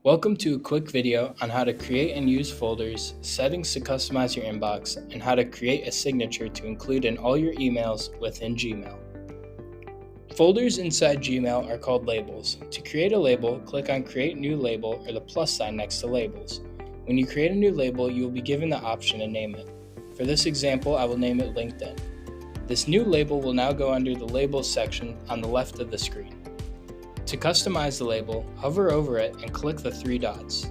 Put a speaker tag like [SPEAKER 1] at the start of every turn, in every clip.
[SPEAKER 1] Welcome to a quick video on how to create and use folders, settings to customize your inbox, and how to create a signature to include in all your emails within Gmail. Folders inside Gmail are called labels. To create a label, click on Create New Label or the plus sign next to Labels. When you create a new label, you will be given the option to name it. For this example, I will name it LinkedIn. This new label will now go under the Labels section on the left of the screen. To customize the label, hover over it and click the three dots.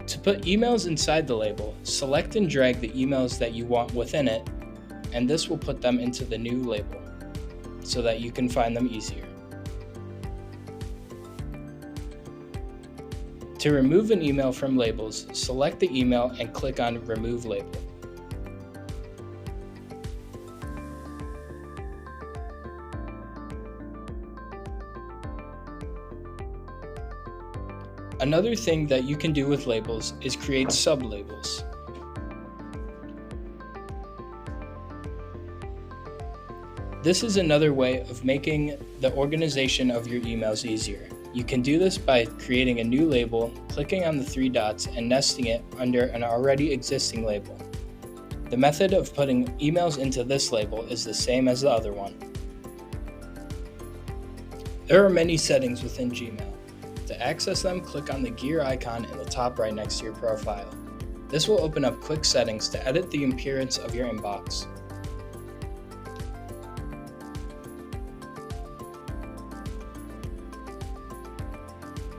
[SPEAKER 1] To put emails inside the label, select and drag the emails that you want within it, and this will put them into the new label so that you can find them easier. To remove an email from labels, select the email and click on Remove Label. Another thing that you can do with labels is create sub-labels. This is another way of making the organization of your emails easier. You can do this by creating a new label, clicking on the three dots, and nesting it under an already existing label. The method of putting emails into this label is the same as the other one. There are many settings within Gmail. To access them, click on the gear icon in the top right next to your profile. This will open up quick settings to edit the appearance of your inbox.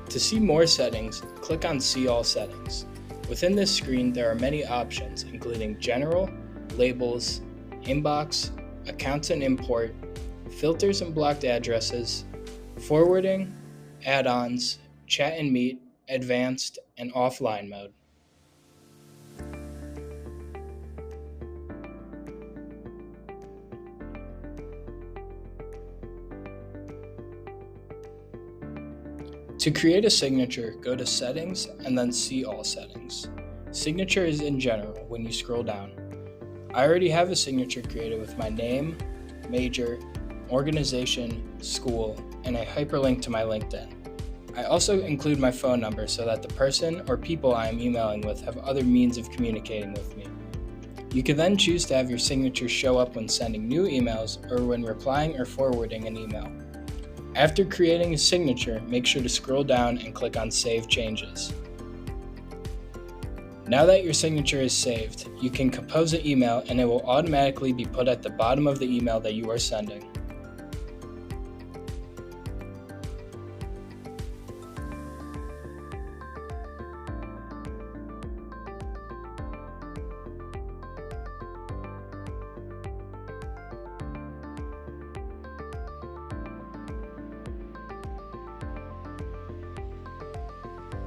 [SPEAKER 1] To see more settings, click on See All Settings. Within this screen, there are many options, including General, Labels, Inbox, Accounts and Import, Filters and Blocked Addresses, Forwarding, Add-ons, Chat and Meet, Advanced, and Offline mode. To create a signature, go to Settings and then See All Settings. Signature is in general when you scroll down. I already have a signature created with my name, major, organization, school, and a hyperlink to my LinkedIn. I also include my phone number so that the person or people I am emailing with have other means of communicating with me. You can then choose to have your signature show up when sending new emails or when replying or forwarding an email. After creating a signature, make sure to scroll down and click on Save Changes. Now that your signature is saved, you can compose an email and it will automatically be put at the bottom of the email that you are sending.